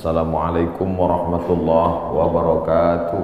Assalamualaikum warahmatullahi wabarakatuh.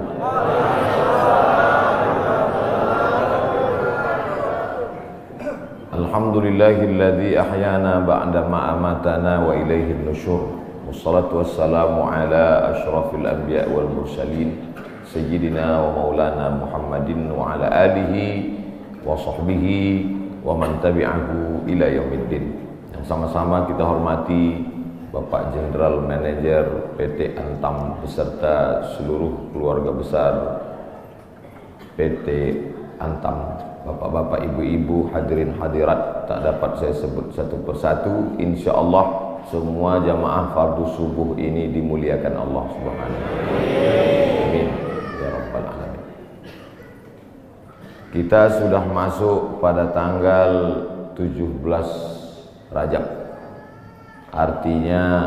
Alhamdulillahilladzi ahyana ba'da ma amatana wa ilaihin nusyur. Wassalatu wassalamu ala asyrafil anbiya wal mursalin sayyidina wa maulana Muhammadin wa ala alihi wa sahbihi wa man tabi'ahu ila yaumiddin. Yang sama-sama kita hormati Bapak Jenderal Manajer PT Antam beserta seluruh keluarga besar PT Antam, bapak-bapak, ibu-ibu, hadirin hadirat, tak dapat saya sebut satu persatu. Insya Allah semua jamaah fardu subuh ini dimuliakan Allah Subhanahu wa Ta'ala. Amin ya rabbal alamin. Kita sudah masuk pada tanggal 17 Rajab. Artinya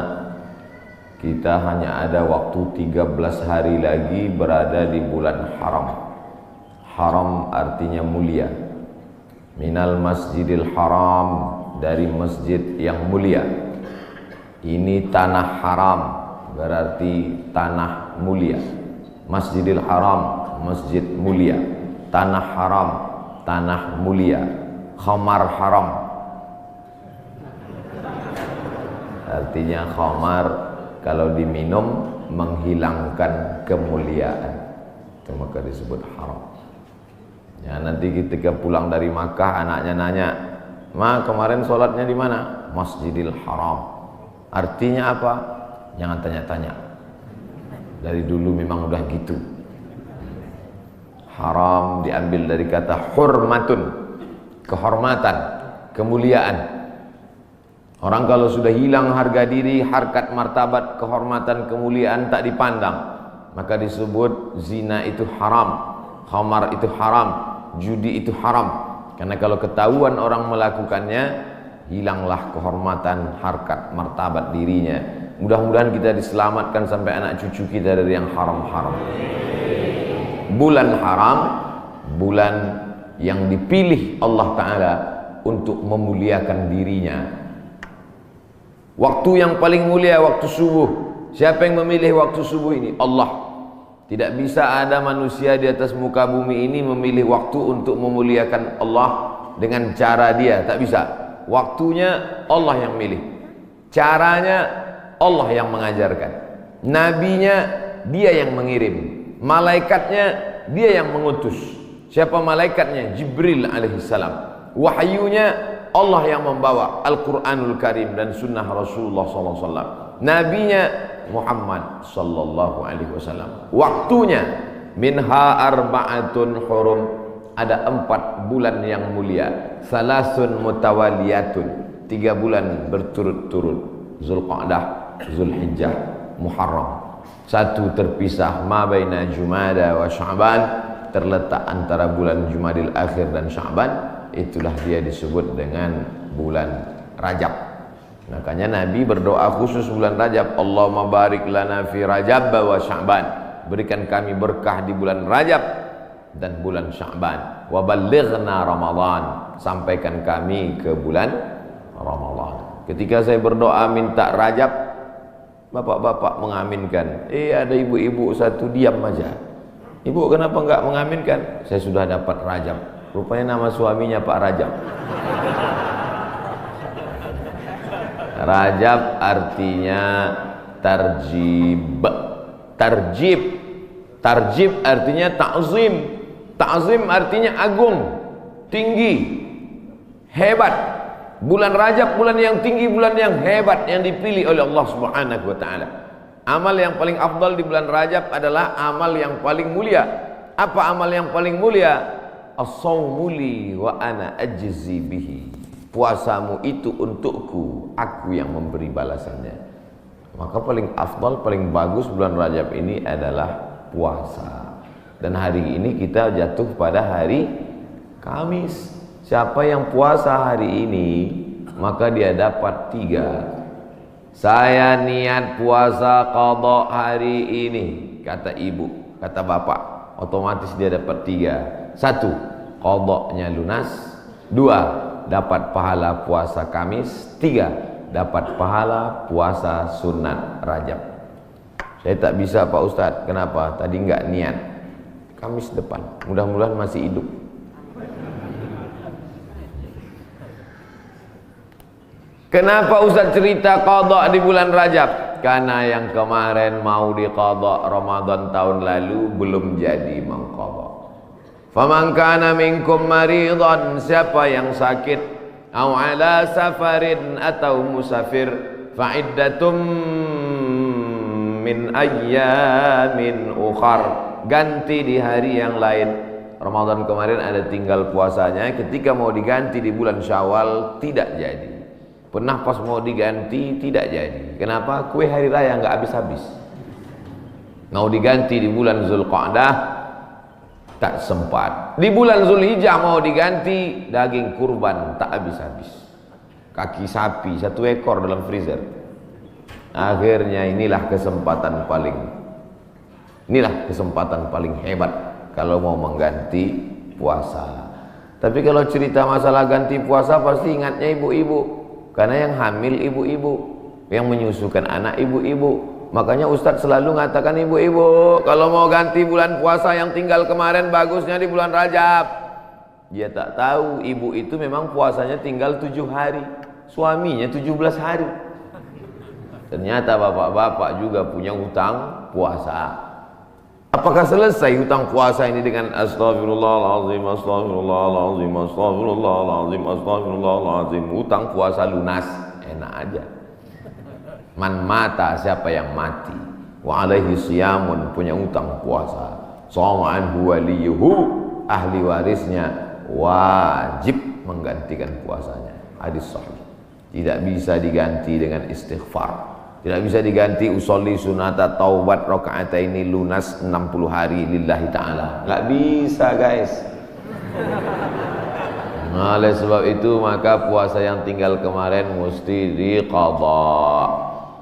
kita hanya ada waktu 13 hari lagi berada di bulan haram. Haram artinya mulia. Minal masjidil haram, dari masjid yang mulia. Ini tanah haram, berarti tanah mulia. Masjidil haram, masjid mulia. Tanah haram, tanah mulia. Khamar haram, artinya khamar kalau diminum menghilangkan kemuliaan, itu maka disebut haram. Ya, nanti ketika pulang dari Makkah anaknya nanya, "Ma, kemarin sholatnya di mana?" Masjidil Haram. Artinya apa? Jangan tanya-tanya. Dari dulu memang udah gitu. Haram diambil dari kata hurmatun, kehormatan, kemuliaan. Orang kalau sudah hilang harga diri, harkat martabat, kehormatan, kemuliaan tak dipandang, maka disebut zina itu haram, khamar itu haram, judi itu haram. Karena kalau ketahuan orang melakukannya, hilanglah kehormatan, harkat, martabat dirinya. Mudah-mudahan kita diselamatkan sampai anak cucu kita dari yang haram-haram. Bulan haram, bulan yang dipilih Allah Ta'ala untuk memuliakan dirinya. Waktu yang paling mulia waktu subuh. Siapa yang memilih waktu subuh ini? Allah. Tidak bisa ada manusia di atas muka bumi ini memilih waktu untuk memuliakan Allah dengan cara dia. Tak bisa. Waktunya Allah yang milih. Caranya Allah yang mengajarkan. Nabinya dia yang mengirim. Malaikatnya dia yang mengutus. Siapa malaikatnya? Jibril alaihissalam. Wahyunya Allah yang membawa Al-Quranul Karim dan sunnah Rasulullah SAW. Nabinya Muhammad sallallahu alaihi wasallam. Waktunya minha arba'atun hurum, ada 4 bulan yang mulia. Salasun mutawaliyatun, 3 bulan berturut-turut. Zulqa'dah, Zulhijjah, Muharram. 1 terpisah, ma baina Jumada wa Sya'ban, terletak antara bulan Jumadil Akhir dan Sya'ban. Itulah dia disebut dengan bulan Rajab. Makanya Nabi berdoa khusus bulan Rajab, Allahumma barik lana fi Rajab wa Sya'ban, berikan kami berkah di bulan Rajab dan bulan Sya'ban. Wa ballighna Ramadan, sampaikan kami ke bulan Ramadan. Ketika saya berdoa minta Rajab, bapak-bapak mengaminkan. Ada ibu-ibu satu diam aja. Ibu kenapa enggak mengaminkan? Saya sudah dapat Rajab. Rupanya nama suaminya Pak Rajab. Rajab artinya tarjib. Tarjib. Tarjib artinya ta'zim. Ta'zim artinya agung, tinggi, hebat. Bulan Rajab bulan yang tinggi, bulan yang hebat yang dipilih oleh Allah Subhanahu wa Ta'ala. Amal yang paling afdal di bulan Rajab adalah amal yang paling mulia. Apa amal yang paling mulia? As-sawmu li wa ana ajzi bihi. Puasamu itu untukku, aku yang memberi balasannya. Maka paling afdal, paling bagus bulan Rajab ini adalah puasa. Dan hari ini kita jatuh pada hari Kamis. Siapa yang puasa hari ini, maka dia dapat 3. Saya niat puasa qadha hari ini, kata ibu, kata bapak, otomatis dia dapat 3. 1, qadhanya lunas. 2, dapat pahala puasa Kamis. 3, dapat pahala puasa sunat Rajab. Saya tak bisa Pak Ustadz. Kenapa? Tadi nggak niat. Kamis depan, mudah-mudahan masih hidup. Kenapa Ustadz cerita qadha di bulan Rajab? Karena yang kemarin mau diqadha Ramadan tahun lalu belum jadi mengqadha. Faman kana minkum maridan, siapa yang sakit, au ala safarin, atau musafir, fa iddatum min ayyamin ukhar, ganti di hari yang lain. Ramadan kemarin ada tinggal puasanya, ketika mau diganti di bulan Syawal tidak jadi. Pernah pas mau diganti tidak jadi. Kenapa? Kue hari raya nggak habis-habis. Mau diganti di bulan Zulqa'dah tak sempat. Di bulan Zulhijjah mau diganti, daging kurban tak habis-habis. Kaki sapi 1 ekor dalam freezer. Akhirnya inilah kesempatan paling hebat kalau mau mengganti puasa. Tapi kalau cerita masalah ganti puasa pasti ingatnya ibu-ibu. Karena yang hamil ibu-ibu, yang menyusukan anak ibu-ibu. Makanya Ustadz selalu mengatakan ibu-ibu, kalau mau ganti bulan puasa yang tinggal kemarin bagusnya di bulan Rajab. Dia tak tahu ibu itu memang puasanya tinggal 7 hari, suaminya 17 hari. Ternyata bapak-bapak juga punya hutang puasa. Apakah selesai hutang puasa ini dengan astagfirullahaladzim, astagfirullahaladzim, astagfirullahaladzim, astagfirullahaladzim? Hutang puasa lunas, enak aja. Man mata, siapa yang mati, wa alaihi siyamun, punya hutang puasa, shoma anhu waliyuhu, ahli warisnya wajib menggantikan puasanya. Hadis sahih. Tidak bisa diganti dengan istighfar. Tidak bisa diganti usolli sunata taubat rakaataini lunas 60 hari lillahi ta'ala. Nggak bisa guys. Nah, oleh sebab itu maka puasa yang tinggal kemarin mesti diqadha.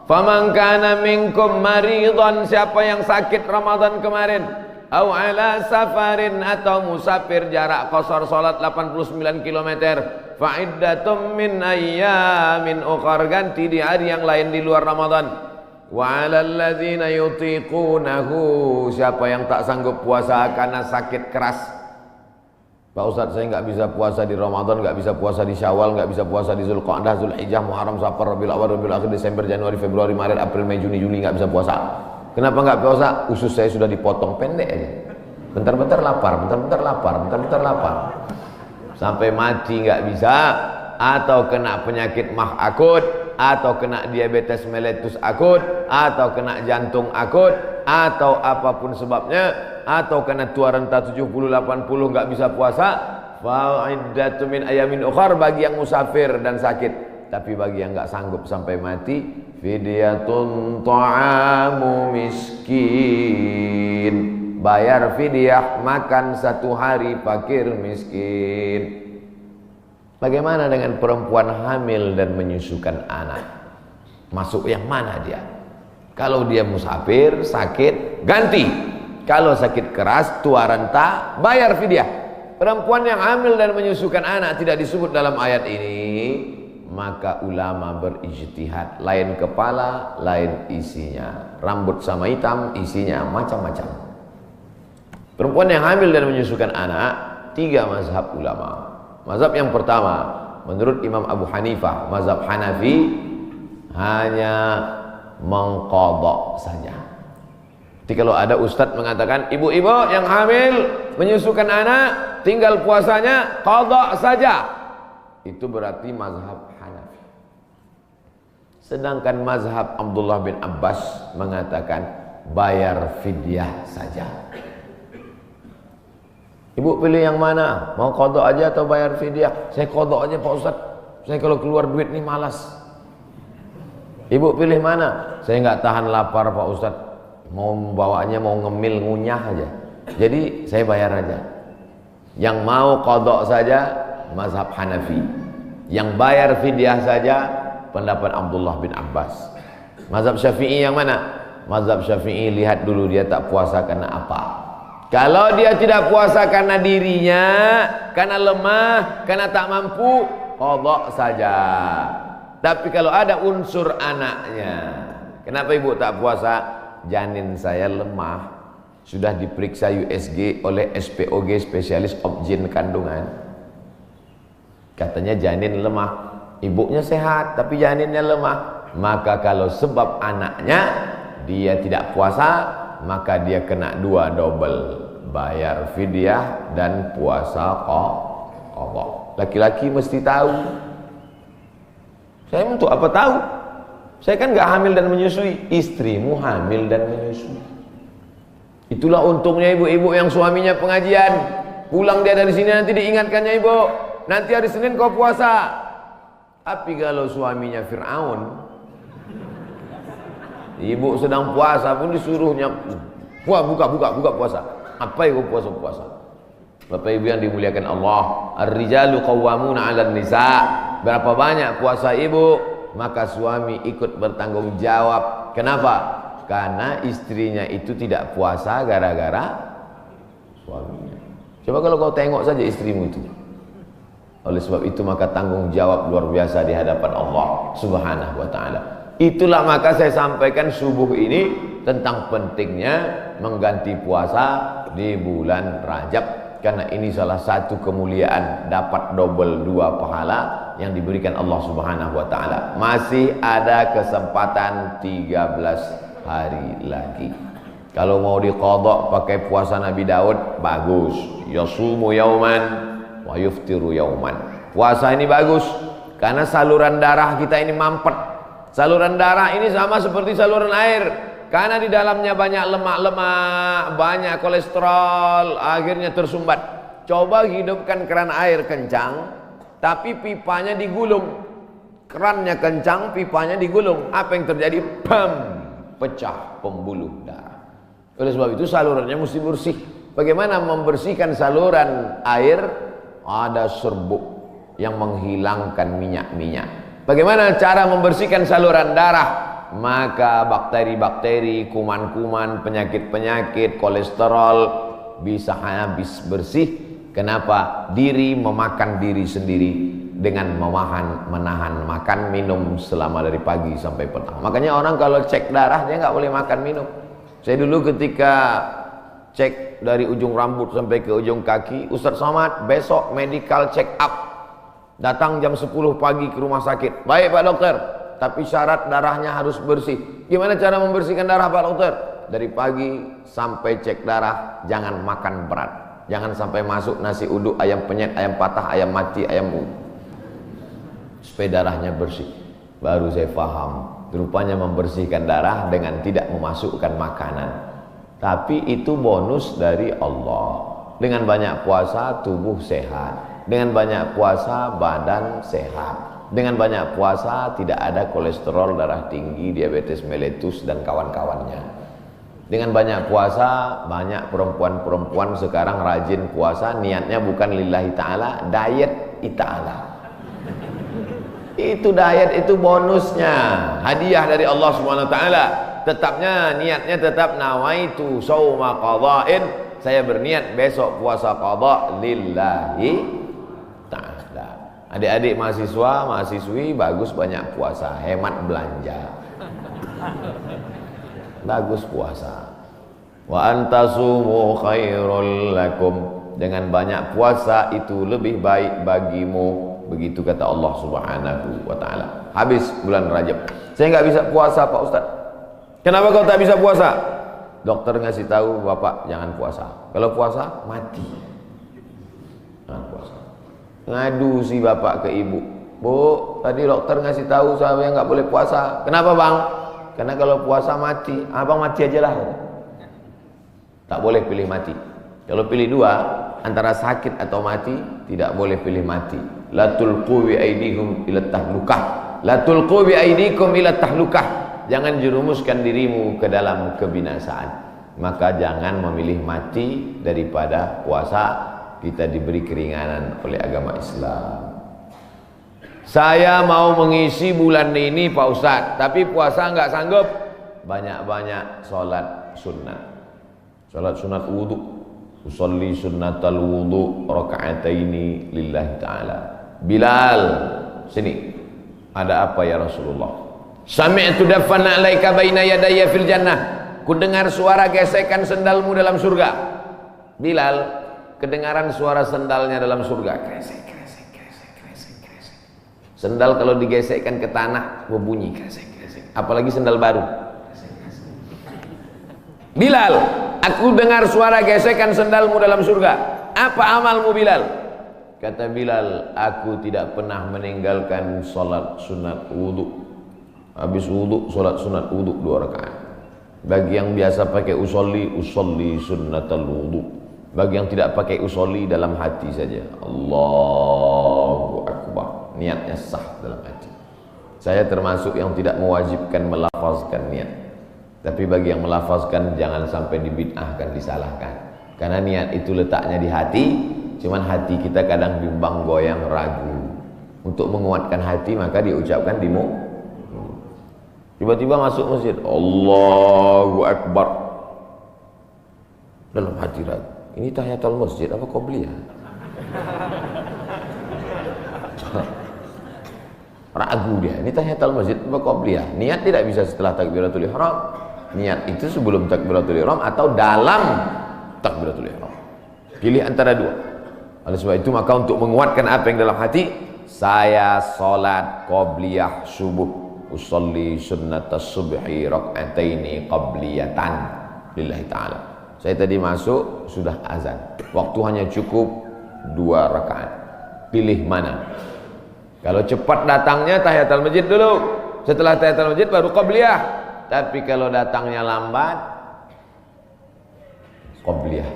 Faman kana minkum maridan, siapa yang sakit Ramadan kemarin, au ala safarin, atau musafir jarak qasar salat 89 km, fa iddatum min ayyamin ukhar, ganti di hari yang lain di luar Ramadan. Wa 'alal ladzina yutiqunahu, siapa yang tak sanggup puasa karena sakit keras. Pak Ustadz, saya nggak bisa puasa di Ramadan, nggak bisa puasa di Syawal, nggak bisa puasa di Zulqa'dah, Zulhijjah, Muharram, Safar, Rabiul Awal, Rabiul Akhir, Desember, Januari, Februari, Maret, April, Mei, Juni, Juli, nggak bisa puasa. Kenapa nggak puasa? Usus saya sudah dipotong pendek aja. Bentar-bentar lapar, bentar-bentar lapar, bentar-bentar lapar. Sampai mati nggak bisa, atau kena penyakit mah akut, atau kena diabetes mellitus akut, atau kena jantung akut, atau apapun sebabnya, atau kena tua renta 70-80 nggak bisa puasa. Fa'iddatu min ayamin ukhar, bagi yang musafir dan sakit. Tapi bagi yang nggak sanggup sampai mati, fidyatun ta'amu miskin, bayar fidyah makan 1 hari fakir miskin. Bagaimana dengan perempuan hamil dan menyusukan anak? Masuk yang mana dia? Kalau dia musafir, sakit, ganti. Kalau sakit keras, tua renta, bayar fidyah. Perempuan yang hamil dan menyusukan anak tidak disebut dalam ayat ini, maka ulama berijtihad, lain kepala, lain isinya. Rambut sama hitam, isinya macam-macam. Perempuan yang hamil dan menyusukan anak, 3 mazhab ulama. Mazhab yang pertama, menurut Imam Abu Hanifah, mazhab Hanafi, hanya mengqadha saja. Jadi kalau ada ustadz mengatakan, ibu-ibu yang hamil menyusukan anak, tinggal puasanya qadha saja, itu berarti mazhab Hanafi. Sedangkan mazhab Abdullah bin Abbas mengatakan bayar fidyah saja. Ibu pilih yang mana? Mau qadha aja atau bayar fidyah? Saya qadha aja Pak Ustadz. Saya kalau keluar duit nih malas. Ibu pilih mana? Saya nggak tahan lapar Pak Ustadz. Mau bawaannya mau ngemil ngunyah aja. Jadi saya bayar aja. Yang mau qadha saja mazhab Hanafi. Yang bayar fidyah saja pendapat Abdullah bin Abbas. Mazhab Syafi'i yang mana? Mazhab Syafi'i lihat dulu dia tak puasa karena apa. Kalau dia tidak puasa karena dirinya, karena lemah, karena tak mampu, qadha saja. Tapi kalau ada unsur anaknya, kenapa ibu tak puasa? janin saya lemah, sudah diperiksa USG oleh SPOG, spesialis objin kandungan. Katanya janin lemah, ibunya sehat tapi janinnya lemah. Maka kalau sebab anaknya dia tidak puasa, maka dia kena 2 double, bayar fidyah dan puasa qadha. Laki-laki mesti tahu. Saya untuk apa tahu? Saya kan nggak hamil dan menyusui. Istrimu hamil dan menyusui. Itulah untungnya ibu-ibu yang suaminya pengajian. Pulang dia dari sini nanti diingatkannya, ibu, nanti hari Senin kau puasa. Tapi kalau suaminya Fir'aun, ibu sedang puasa pun disuruhnya, wah buka puasa. Apa ibu puasa? Bapak ibu yang dimuliakan Allah, ar-rijalu qawwamuna 'alan nisa. Berapa banyak puasa ibu, maka suami ikut bertanggung jawab. Kenapa? Karena istrinya itu tidak puasa gara-gara suaminya. Coba kalau kau tengok saja istrimu itu. Oleh sebab itu maka tanggung jawab luar biasa di hadapan Allah Subhanahu wa taala. Itulah maka saya sampaikan subuh ini tentang pentingnya mengganti puasa di bulan Rajab, karena ini salah satu kemuliaan, dapat double 2 pahala yang diberikan Allah Subhanahu wa taala. Masih ada kesempatan 13 hari lagi. Kalau mau diqadha pakai puasa Nabi Daud, bagus. Yasumu yauman wa yuftiru yauman. Puasa ini bagus karena saluran darah kita ini mampet. Saluran darah ini sama seperti saluran air, karena di dalamnya banyak lemak-lemak, banyak kolesterol, akhirnya tersumbat. Coba hidupkan keran air kencang, tapi pipanya digulung. Kerannya kencang, pipanya digulung. Apa yang terjadi? Bam! Pecah pembuluh darah. Oleh sebab itu salurannya mesti bersih. Bagaimana membersihkan saluran air? Ada serbuk yang menghilangkan minyak-minyak. Bagaimana cara membersihkan saluran darah? Maka bakteri-bakteri, kuman-kuman, penyakit-penyakit, kolesterol bisa habis bersih. Kenapa? Diri memakan diri sendiri dengan menahan makan minum selama dari pagi sampai petang. Makanya orang kalau cek darah dia nggak boleh makan minum. Saya dulu ketika cek dari ujung rambut sampai ke ujung kaki, Ustadz Somad besok medical check up. Datang jam 10 pagi ke rumah sakit. Baik Pak Dokter, tapi syarat darahnya harus bersih. Gimana cara membersihkan darah Pak Dokter? Dari pagi sampai cek darah jangan makan berat. Jangan sampai masuk nasi uduk, ayam penyet, ayam patah, ayam mati, ayam supaya darahnya bersih. Baru saya paham, rupanya membersihkan darah dengan tidak memasukkan makanan. Tapi itu bonus dari Allah. Dengan banyak puasa tubuh sehat. Dengan banyak puasa badan sehat. Dengan banyak puasa tidak ada kolesterol darah tinggi, diabetes mellitus dan kawan-kawannya. Dengan banyak puasa, banyak perempuan-perempuan sekarang rajin puasa, niatnya bukan lillahi ta'ala, diet ta'ala. Itu diet, itu bonusnya, hadiah dari Allah Subhanahu wa taala. Tetapnya niatnya tetap nawaitu shauma qadha'in, saya berniat besok puasa qadha lillahi ta'ala. Adik-adik mahasiswa, mahasiswi bagus banyak puasa, hemat belanja. Bagus puasa. Wa antasumu khairul lakum, dengan banyak puasa itu lebih baik bagimu, begitu kata Allah Subhanahu wa taala. Habis bulan Rajab, saya nggak bisa puasa Pak Ustaz. Kenapa kau tak bisa puasa? Dokter ngasih tahu Bapak jangan puasa. Kalau puasa mati. Jangan puasa. Ngadu si bapak ke ibu, Bu, tadi dokter ngasih tahu saya nggak boleh puasa. Kenapa Bang? Karena kalau puasa mati. Abang mati aja lah. Tak boleh pilih mati. Kalau pilih dua, antara sakit atau mati, tidak boleh pilih mati. La tulqu bi aidikum ila tahlukah. La tulqu bi aidikum ila tahlukah. Jangan jerumuskan dirimu ke dalam kebinasaan. Maka jangan memilih mati daripada puasa. Kita diberi keringanan oleh agama Islam. Saya mau mengisi bulan ini Pak Ustadz, tapi puasa nggak sanggup. Banyak-banyak sholat sunnah. Sholat sunat wudhu. Usolli sunnatal wudhu raka'ataini lillahi ta'ala. Bilal, sini. Ada apa ya Rasulullah? Sami'tu dafana alaika baina yadayya fil jannah. ku dengar suara gesekan sendalmu dalam surga. Bilal, kedengaran suara sendalnya dalam surga. Kresek, kresek, kresek, kresek, kresek. Sendal kalau digesekkan ke tanah berbunyi kresek, kresek. Apalagi sendal baru. Bilal, aku dengar suara gesekan sendalmu dalam surga. Apa amalmu Bilal? Kata Bilal, aku tidak pernah meninggalkan salat sunat wudu. Habis wudu, salat sunat wudu 2 rakaat. Bagi yang biasa pakai usolli sunnatal wudu. Bagi yang tidak pakai usolli, dalam hati saja. Allahu Akbar. Niatnya sah dalam hati. Saya termasuk yang tidak mewajibkan melafazkan niat. Tapi bagi yang melafazkan, jangan sampai dibid'ahkan, disalahkan. Karena niat itu letaknya di hati. Cuman hati kita kadang bimbang, goyang, ragu. Untuk menguatkan hati maka diucapkan di mulut. Tiba-tiba masuk masjid, Allahu Akbar. Dalam hati ragu, ini tahiyatul masjid apa qobliyah? Ragu dia, ini tahiyatul masjid apa qobliyah? Niat tidak bisa setelah takbiratul ihram. Niat itu sebelum takbiratul ihram atau dalam takbiratul ihram. Pilih antara dua. Oleh sebab itu maka untuk menguatkan apa yang dalam hati, saya salat qobliyah subuh. Usolli sunnatas subhi rak'ataini qabliyatan lillahi ta'ala. Saya tadi masuk sudah azan. Waktu hanya cukup 2 rakaat. Pilih mana? Kalau cepat datangnya tahiyatul masjid dulu. Setelah tahiyatul masjid baru qabliyah. Tapi kalau datangnya lambat, qabliyah.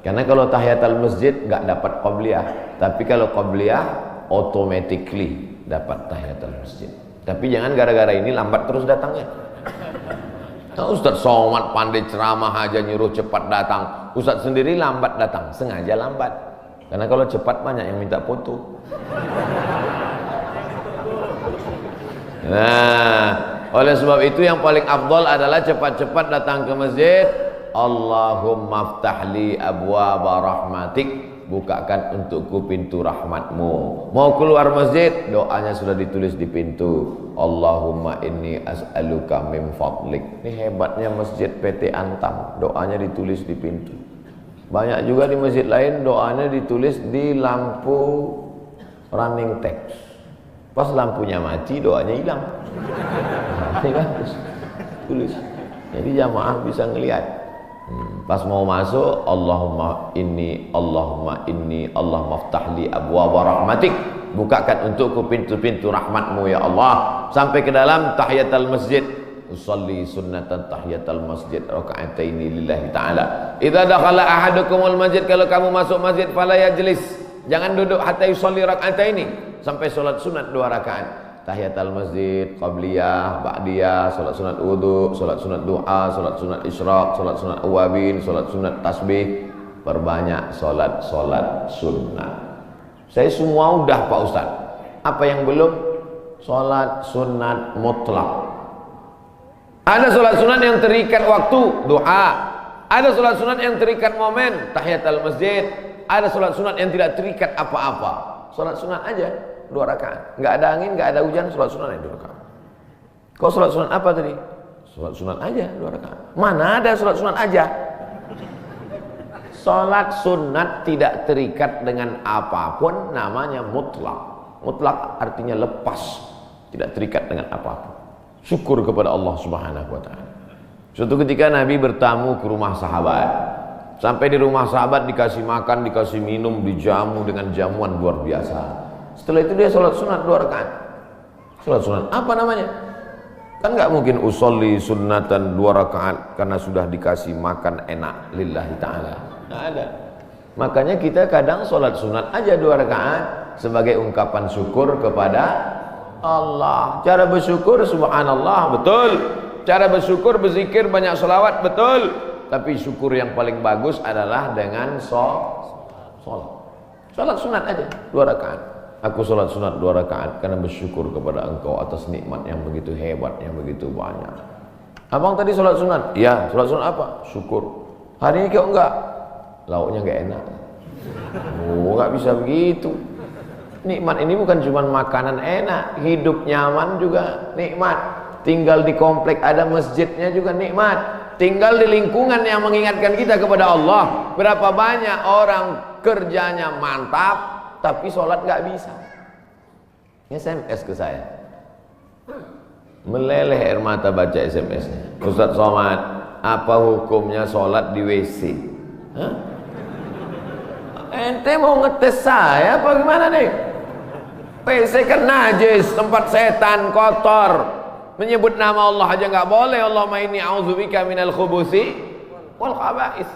Karena kalau tahiyatul masjid enggak dapat qabliyah. Tapi kalau qabliyah automatically dapat tahiyatul masjid. Tapi jangan gara-gara ini lambat terus datangnya. Nah, Ustaz Somad pandai ceramah aja nyuruh cepat datang. Ustaz sendiri lambat datang, sengaja lambat. Karena kalau cepat banyak yang minta foto. Nah, oleh sebab itu yang paling afdal adalah cepat-cepat datang ke masjid. Allahumma ftahli abwaaba rahmatik. Bukakan untukku pintu rahmatmu. Mau keluar masjid, doanya sudah ditulis di pintu. Allahumma inni as'aluka min fadlik. Ini hebatnya masjid PT Antam, doanya ditulis di pintu. Banyak juga di masjid lain doanya ditulis di lampu running text. Pas lampunya mati, doanya hilang. Ini bagus, tulis. Jadi jamaah bisa ngelihat. Pas mau masuk, Allahumma inni, Allahumma ftahli abwaaba rahmatik. Bukakan untukku pintu-pintu rahmatmu ya Allah. Sampai ke dalam tahiyatul masjid. Usolli sunnatan tahiyatul masjid raka'ataini lillahi ta'ala. Idza dakhala ahadukumul masjid, kalau kamu masuk masjid fala yajlis. Jangan duduk hatta yusolli raka'ataini, sampai salat sunat 2 rakaat. Tahiyatul masjid, qabliyah, ba'diyah, salat sunat wudu, salat sunat duha, salat sunat isyraq, salat sunat awabin, salat sunat tasbih. Perbanyak salat sunat. Saya semua udah Pak Ustaz. Apa yang belum? Salat sunat mutlak. Ada salat sunat yang terikat waktu, duha. Ada salat sunat yang terikat momen, tahiyatul masjid. Ada salat sunat yang tidak terikat apa-apa. Salat sunat aja 2 rakaat. Enggak ada angin, enggak ada hujan, salat sunat aja 2 rakaat. Kau salat sunat apa tadi? Salat sunat aja 2 rakaat. Mana ada salat sunat aja? Salat sunat tidak terikat dengan apapun, namanya mutlak. Mutlak artinya lepas, tidak terikat dengan apapun. Syukur kepada Allah Subhanahu wa taala. Suatu ketika Nabi bertamu ke rumah sahabat. Sampai di rumah sahabat dikasih makan, dikasih minum, dijamu dengan jamuan luar biasa. Setelah itu dia sholat sunat 2 rakaat. Sholat sunat apa namanya? Kan nggak mungkin usolli sunnatan 2 rakaat karena sudah dikasih makan enak lillahi ta'ala. Nggak ada. Makanya kita kadang sholat sunat aja 2 rakaat sebagai ungkapan syukur kepada Allah. Cara bersyukur subhanallah, betul. Cara bersyukur berzikir banyak selawat, betul. Tapi syukur yang paling bagus adalah dengan sholat. Sholat sunat aja 2 rakaat. Aku sholat sunat 2 rakaat karena bersyukur kepada engkau atas nikmat yang begitu hebat, yang begitu banyak. Abang tadi sholat sunat? Ya, sholat sunat apa? Syukur. Hari ini kau enggak? Lauknya enggak enak. Oh, enggak bisa begitu. Nikmat ini bukan cuma makanan enak, hidup nyaman juga nikmat. Tinggal di komplek ada masjidnya juga nikmat. tinggal di lingkungan yang mengingatkan kita kepada Allah. Berapa banyak orang kerjanya mantap tapi sholat nggak bisa. SMS ke saya, meleleh air mata baca SMS-nya. Ustaz Somad, apa hukumnya sholat di WC? Hah? Ente mau ngetes saya apa gimana nih? WC kan najis, tempat setan, kotor. Menyebut nama Allah aja nggak boleh. Allahumma inni a'udzubika minal khubuthi wal khaba'is.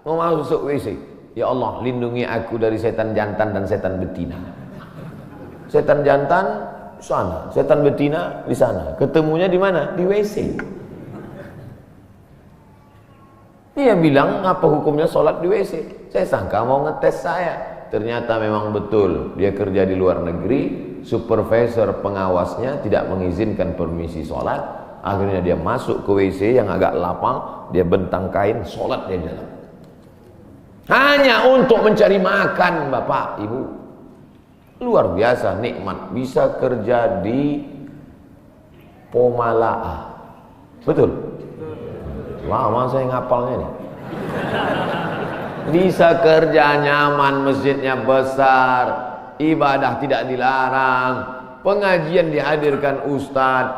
Mau masuk WC, ya Allah lindungi aku dari setan jantan dan setan betina. Setan jantan di sana, setan betina di sana. Ketemunya di mana? Di WC. Dia bilang apa hukumnya sholat di WC? Saya sangka mau ngetes saya. Ternyata memang betul, dia kerja di luar negeri, supervisor pengawasnya tidak mengizinkan permisi sholat. Akhirnya dia masuk ke WC yang agak lapang, dia bentang kain, sholat di dalam. Hanya untuk mencari makan, Bapak, Ibu. Luar biasa nikmat, bisa kerja di Pomalaa. Betul? Lama saya ngapalnya nih. Bisa kerja nyaman, masjidnya besar, ibadah tidak dilarang, pengajian dihadirkan ustaz.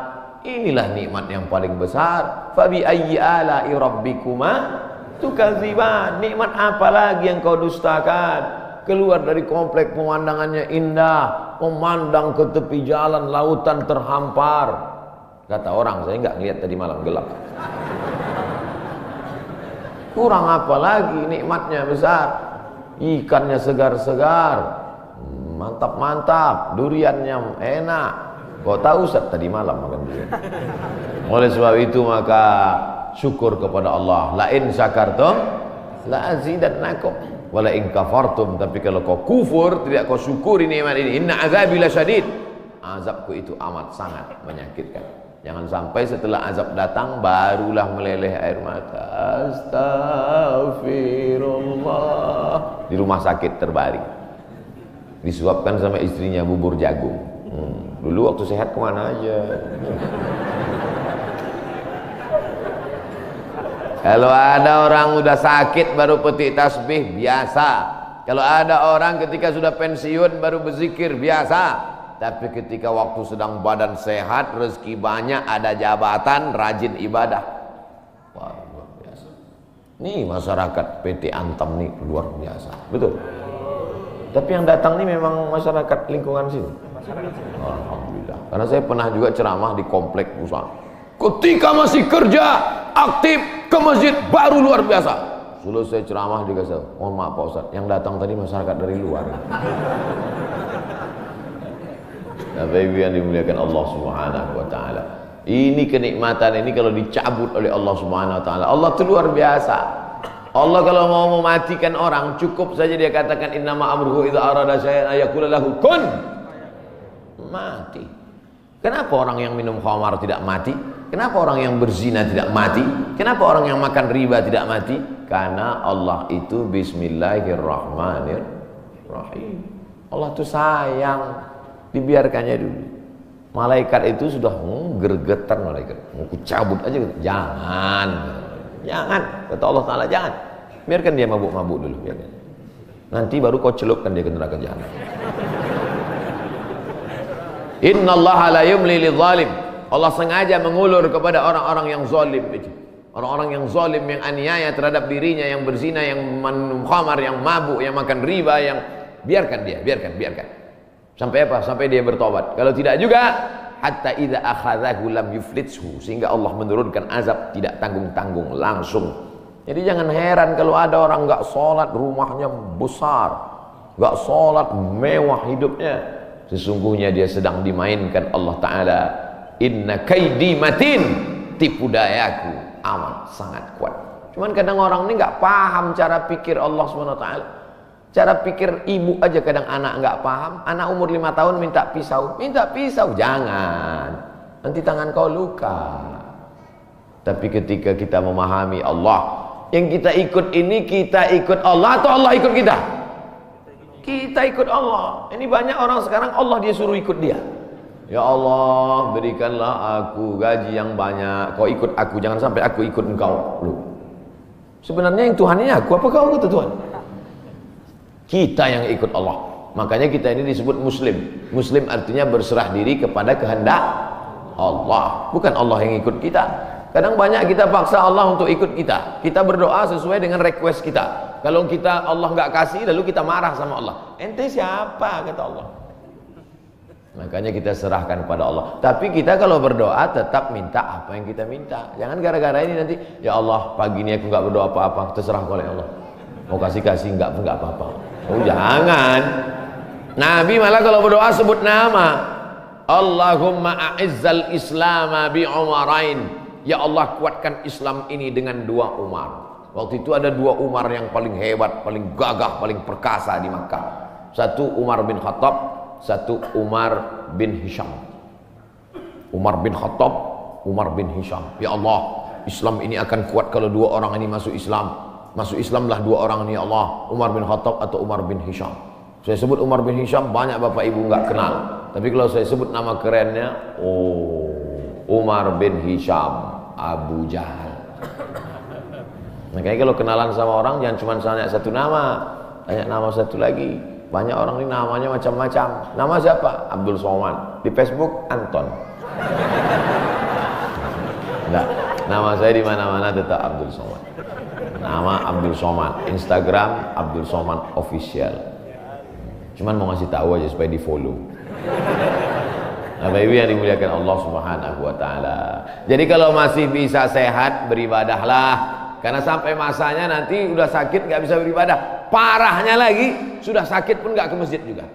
Inilah nikmat yang paling besar. Fabi ayyi ala'i rabbikuma tukadziban. Nikmat apa lagi yang kau dustakan? Keluar dari komplek pemandangannya indah, memandang ke tepi jalan, lautan terhampar. Kata orang, saya nggak ngeliat tadi malam gelap. Kurang apa lagi, nikmatnya besar. Ikannya segar-segar, mantap-mantap, duriannya enak. Kau tahu Ustaz tadi malam makan durian. Oleh sebab itu maka syukur kepada Allah. La in syakartum la azidannakum wa la in kafartum. Tapi kalau kau kufur, tidak kau syukuri nikmat ini, inna azabi lasyadid. Azabku itu amat sangat menyakitkan. Jangan sampai setelah azab datang barulah meleleh air mata. Astagfirullah. Di rumah sakit terbaring, disuapkan sama istrinya bubur jagung. Dulu waktu sehat kemana aja. Kalau ada orang udah sakit baru petik tasbih, biasa. Kalau ada orang ketika sudah pensiun baru berzikir, biasa. Tapi ketika waktu sedang badan sehat, rezeki banyak, ada jabatan, rajin ibadah, wah, luar biasa. Nih masyarakat PT Antam nih luar biasa, betul. Tapi yang datang nih memang masyarakat lingkungan sini. Alhamdulillah. Karena saya pernah juga ceramah di komplek usaha. Ketika masih kerja aktif ke masjid baru luar biasa. Selesai ceramah juga saya, mohon maaf Pak Ustaz, yang datang tadi masyarakat dari luar. Bapak Ibu yang dimuliakan Allah Subhanahu wa taala. Ini kenikmatan ini kalau dicabut oleh Allah Subhanahu wa taala, Allah itu luar biasa. Allah kalau mau mematikan orang cukup saja dia katakan innama amruhu idza arada syai'an ayaqula lahu kun, mati. Kenapa orang yang minum khamar tidak mati? Kenapa orang yang berzina tidak mati? Kenapa orang yang makan riba tidak mati? Karena Allah itu bismillahirrahmanirrahim. Allah itu sayang, dibiarkannya dulu. Malaikat itu sudah gergetan malaikat, mau cabut aja, jangan, kata Allah Ta'ala, jangan, biarkan dia mabuk-mabuk dulu, biarkan. Nanti baru kau celupkan dia ke neraka jahanam. Innallaha la yumli lidzalim. Allah sengaja mengulur kepada orang-orang yang zalim. Orang-orang yang zalim, yang aniaya terhadap dirinya, yang berzina, yang minum khamar, yang mabuk, yang makan riba, yang biarkan dia, biarkan. Sampai apa? Sampai dia bertobat. Kalau tidak juga, hatta idza akhadhahu lam yuflithu, sehingga Allah menurunkan azab tidak tanggung-tanggung, langsung. Jadi jangan heran kalau ada orang enggak sholat, rumahnya besar, enggak sholat, mewah hidupnya. Sesungguhnya dia sedang dimainkan Allah Ta'ala. Inna kaidi matin, tipu dayaku amat sangat kuat. Cuman kadang orang ini enggak paham cara pikir Allah SWT. Cara pikir ibu aja kadang anak nggak paham. Anak umur 5 tahun minta pisau, jangan, nanti tangan kau luka. Tapi ketika kita memahami Allah, yang kita ikut ini, kita ikut Allah atau Allah ikut kita? Kita ikut Allah. Ini banyak orang sekarang Allah dia suruh ikut dia. Ya Allah, berikanlah aku gaji yang banyak. Kau ikut aku, jangan sampai aku ikut engkau. Loh. Sebenarnya yang Tuhan ini aku apa kau kata Tuhan? Kita yang ikut Allah. Makanya kita ini disebut muslim. Muslim artinya berserah diri kepada kehendak Allah, bukan Allah yang ikut kita. Kadang banyak kita paksa Allah untuk ikut kita. Kita berdoa sesuai dengan request kita. Kalau kita Allah nggak kasih, lalu kita marah sama Allah. Ente siapa kata Allah? Makanya kita serahkan pada Allah. Tapi kita kalau berdoa tetap minta apa yang kita minta. Jangan gara-gara ini nanti, ya Allah pagi ini aku nggak berdoa apa-apa, terserah oleh Allah. Mau kasih nggak apa-apa. Oh jangan. Nabi malah kalau berdoa sebut nama. Allahumma a'izzal islama bi umarain. Ya Allah kuatkan Islam ini dengan 2 Umar. Waktu itu ada 2 Umar yang paling hebat, paling gagah, paling perkasa di Makkah. Satu Umar bin Khattab, satu Umar bin Hisham. Umar bin Khattab, Umar bin Hisham. Ya Allah, Islam ini akan kuat kalau 2 orang ini masuk Islam. Masuk Islamlah 2 orang ini ya Allah, Umar bin Khattab atau Umar bin Hisham. Saya sebut Umar bin Hisham, banyak bapak ibu nggak kenal. Tapi kalau saya sebut nama kerennya, oh, Umar bin Hisham, Abu Jahal. Makanya kalau kenalan sama orang jangan cuma tanya satu nama, tanya nama satu lagi. Banyak orang ini namanya macam-macam. Nama siapa? Abdul Somad. Di Facebook Anton. Enggak, nama saya di mana-mana tetap Abdul Somad. Nama Abdul Somad, Instagram Abdul Somad Official. Cuman mau ngasih tahu aja supaya di follow. Bapak Ibu yang dimuliakan Allah Subhanahu wa taala. Jadi kalau masih bisa sehat, beribadahlah. Karena sampai masanya nanti udah sakit nggak bisa beribadah. Parahnya lagi, sudah sakit pun nggak ke masjid juga.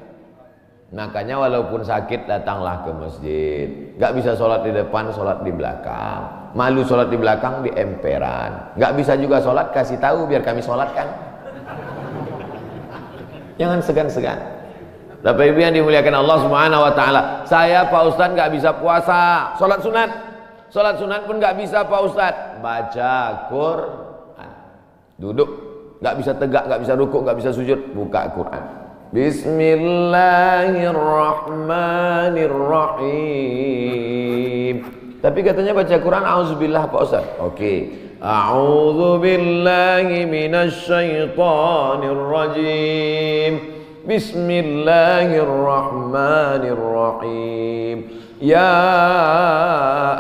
Makanya walaupun sakit datanglah ke masjid. Nggak bisa sholat di depan, sholat di belakang. Malu sholat di belakang di emperan. Nggak bisa juga sholat, kasih tahu biar kami sholatkan. Jangan segan-segan. Bapak Ibu yang dimuliakan Allah Subhanahu wa taala. Saya Pak Ustadz nggak bisa puasa, sholat sunat. Sholat sunat pun nggak bisa Pak Ustadz. Baca Quran. Duduk, nggak bisa tegak, nggak bisa rukuk, nggak bisa sujud, buka Quran. Bismillahirrahmanirrahim. Tapi katanya baca Quran auzubillah Pak Ustadz. Oke. A'udzubillahi minasyaitonirrajim. Bismillahirrahmanirrahim. Ya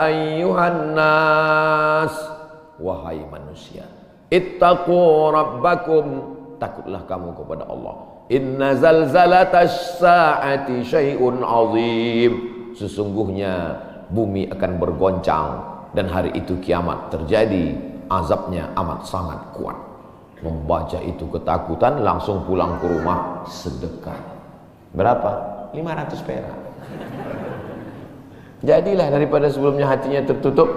ayyuhan nas, wahai manusia, ittaqu rabbakum, takutlah kamu kepada Allah. Inna zalzalatas saati syai'un azim. Sesungguhnya bumi akan bergoncang dan hari itu kiamat terjadi, azabnya amat sangat kuat. Membaca itu ketakutan, langsung pulang ke rumah sedekah. Berapa? 500 perak. Jadilah daripada sebelumnya hatinya tertutup.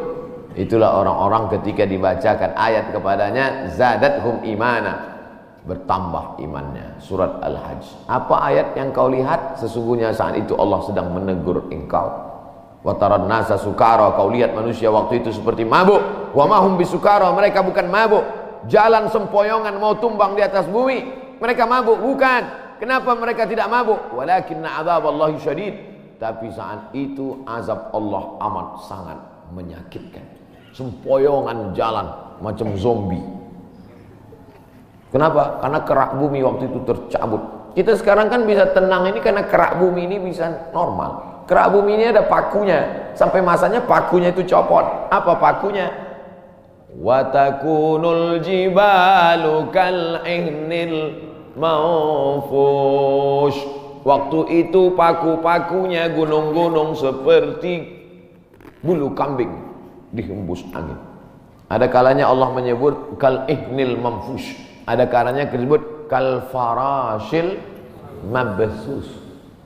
Itulah orang-orang ketika dibacakan ayat kepadanya, zadathum imana, bertambah imannya. Surat Al-Hajj. Apa ayat yang kau lihat? Sesungguhnya saat itu Allah sedang menegur engkau. Wa taran nasa sukara, kau lihat manusia waktu itu seperti mabuk. Wa mahum bisukara, mereka bukan mabuk. Jalan sempoyongan mau tumbang di atas bumi, mereka mabuk? Bukan. Kenapa mereka tidak mabuk? Walakinna adzaballahi syadid. Tapi saat itu azab Allah amat sangat menyakitkan. Sempoyongan jalan macam zombie. Kenapa? Karena kerak bumi waktu itu tercabut. Kita sekarang kan bisa tenang ini karena kerak bumi ini bisa normal. Kerak bumi ini ada pakunya. Sampai masanya pakunya itu copot. Apa pakunya? Wa takunul jibalu kal ihnil manfush. Waktu itu paku-pakunya gunung-gunung seperti bulu kambing dihembus angin. Ada kalanya Allah menyebut kal ihnil manfush. Ada kalanya disebut kal farashil mabsus,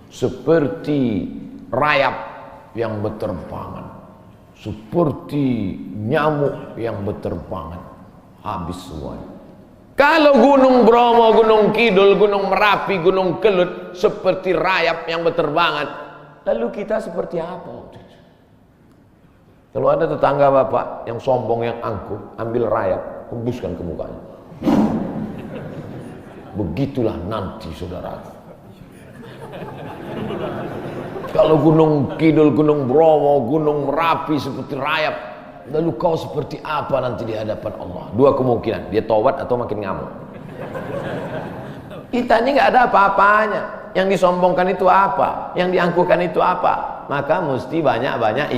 seperti rayap yang berterbangan, seperti nyamuk yang berterbangan, habis semuanya. Kalau Gunung Bromo, Gunung Kidul, Gunung Merapi, Gunung Kelut seperti rayap yang berterbangan, lalu kita seperti apa? Kalau ada tetangga bapak yang sombong, yang angkuh, ambil rayap, hembuskan ke mukanya. Begitulah nanti saudara. Kalau Gunung Kidul, Gunung Bromo, Gunung Merapi seperti rayap, lalu kau seperti apa nanti di hadapan Allah? Dua kemungkinan, dia taubat atau makin ngamuk. Kita ini nggak ada apa-apanya. Yang disombongkan itu apa? Yang diangkuhkan itu apa? Maka mesti banyak-banyak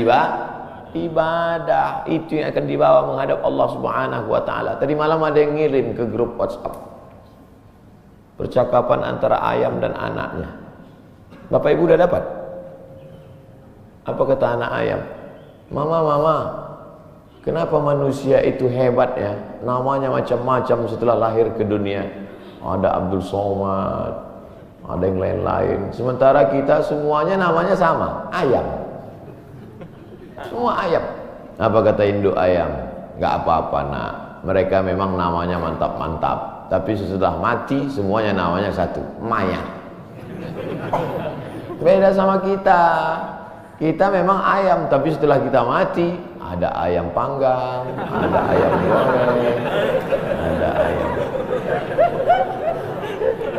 ibadah. Itu yang akan dibawa menghadap Allah Subhanahu wa taala. Tadi malam ada yang ngirim ke grup WhatsApp. Percakapan antara ayam dan anaknya. Bapak Ibu udah dapat? Apa kata anak ayam? Mama, kenapa manusia itu hebat ya? Namanya macam-macam setelah lahir ke dunia. Ada Abdul Somad, ada yang lain-lain. Sementara kita semuanya namanya sama, ayam. Semua ayam. Apa kata induk ayam? Gak apa-apa nak, mereka memang namanya mantap-mantap, tapi sesudah mati semuanya namanya satu, mayat. Beda sama kita. Kita memang ayam, tapi setelah kita mati ada ayam panggang, ada ayam goreng, ada ayam.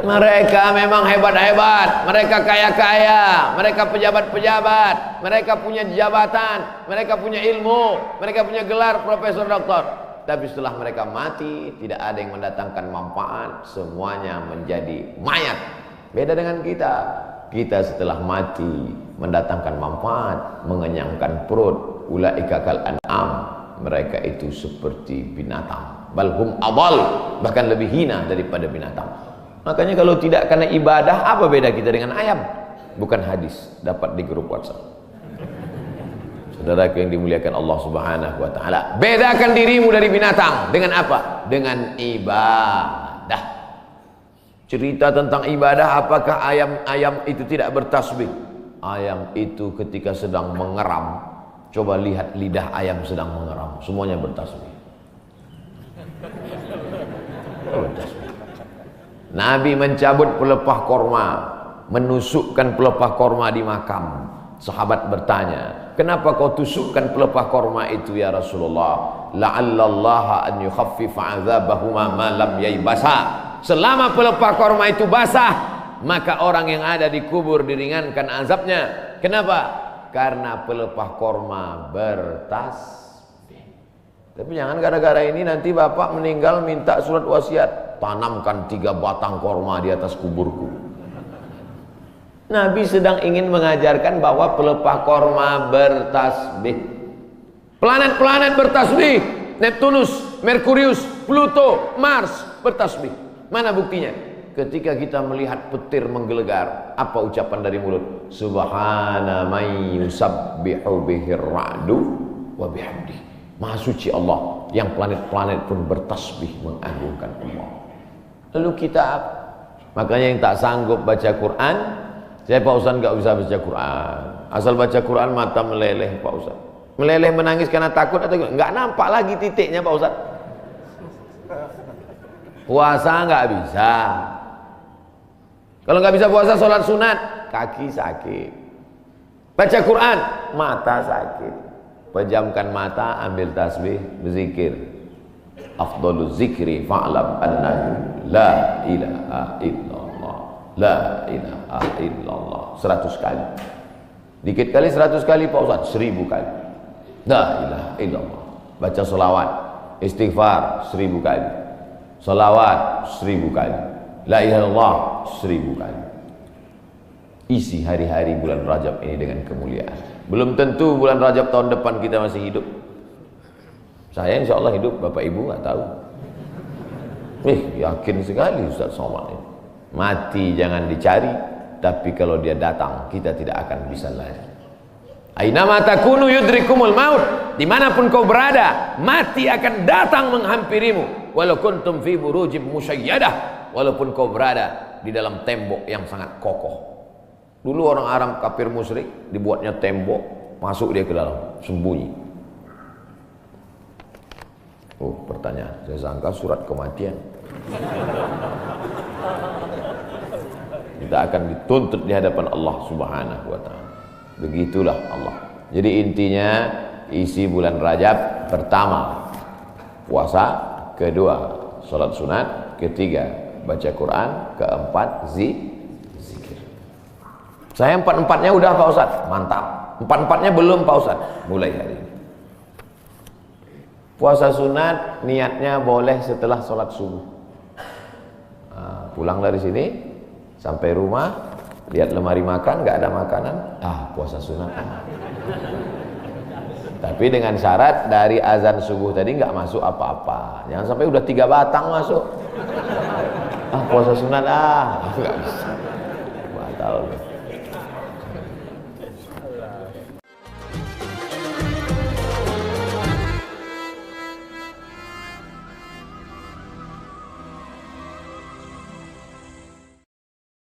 Mereka memang hebat-hebat, mereka kaya-kaya, mereka pejabat-pejabat, mereka punya jabatan, mereka punya ilmu, mereka punya gelar profesor doktor. Tapi setelah mereka mati, tidak ada yang mendatangkan manfaat, semuanya menjadi mayat. Beda dengan kita. Kita setelah mati mendatangkan manfaat, mengenyangkan perut. Ulaika kal an'am, mereka itu seperti binatang. Balhum adal, bahkan lebih hina daripada binatang. Makanya kalau tidak karena ibadah, apa beda kita dengan ayam? Bukan hadis, dapat di grup WhatsApp. Saudaraku yang dimuliakan Allah Subhanahu wa taala, bedakan dirimu dari binatang dengan apa? Dengan ibadah. Cerita tentang ibadah, apakah ayam itu tidak bertasbih? Ayam itu ketika sedang mengeram, coba lihat lidah ayam sedang mengeram, semuanya bertasbih. Bertasbih. Nabi mencabut pelepah korma, menusukkan pelepah korma di makam. Sahabat bertanya, kenapa kau tusukkan pelepah korma itu ya Rasulullah? La'allallaha an yukhaffifa 'adzabahuma ma lam yaybasa. Selama pelepah korma itu basah, maka orang yang ada di kubur diringankan azabnya. Kenapa? Karena pelepah korma bertasbih. Tapi jangan gara-gara ini nanti bapak meninggal minta surat wasiat, tanamkan 3 batang korma di atas kuburku. Nabi sedang ingin mengajarkan bahwa pelepah korma bertasbih. Planet-planet bertasbih. Neptunus, Merkurius, Pluto, Mars bertasbih. Mana buktinya? Ketika kita melihat petir menggelegar, apa ucapan dari mulut? Subhana man yusabbihu bihir ra'du wa bihamdi. Maha suci Allah, yang planet-planet pun bertasbih mengagungkan Allah. Lalu kita apa? Makanya yang tak sanggup baca Quran, saya Pak Ustaz nggak bisa baca Quran. Asal baca Quran mata meleleh Pak Ustaz. Meleleh menangis karena takut atau nggak nampak lagi titiknya Pak Ustaz. Puasa nggak bisa. Kalau nggak bisa puasa, sholat sunat, kaki sakit. Baca Quran, mata sakit. Pejamkan mata, ambil tasbih, berzikir. Afdalul zikri fa'lam annahu la ilaha illallah, la ilaha illallah. 100 kali. Dikit kali 100 kali Pak Ustaz, 1000 kali. La ilaha illallah. Baca selawat, istighfar 1000 kali. Selawat 1000 kali. La ilaha illallah 1000 kali. Isi hari-hari bulan Rajab ini dengan kemuliaan. Belum tentu bulan Rajab tahun depan kita masih hidup. Saya insya Allah hidup, Bapak Ibu nggak tahu. Yakin sekali Ustaz Somad ini. Mati jangan dicari, tapi kalau dia datang kita tidak akan bisa lari. Ainama takunu yudrikumul maut. Dimanapun kau berada, mati akan datang menghampirimu. Walau kuntum fi burujim musyayyadah. Walaupun kau berada di dalam tembok yang sangat kokoh. Dulu orang Arab kafir musyrik dibuatnya tembok, masuk dia ke dalam, sembunyi. Oh, pertanyaan, saya sangka surat kematian. Kita akan dituntut di hadapan Allah Subhanahu wa taala. Begitulah Allah. Jadi intinya isi bulan Rajab, pertama puasa, kedua salat sunat, ketiga baca Quran, keempat zikir. Saya empat-empatnya udah Pak Ustaz. Mantap. Empat-empatnya belum Pak Ustaz. Mulai hari ini. Puasa sunat niatnya boleh setelah sholat subuh. Nah, pulang dari sini sampai rumah, lihat lemari makan, nggak ada makanan, puasa sunat. Tapi dengan syarat dari azan subuh tadi nggak masuk apa-apa. Jangan sampai udah 3 batang masuk. Puasa sunat nggak bisa. Batal.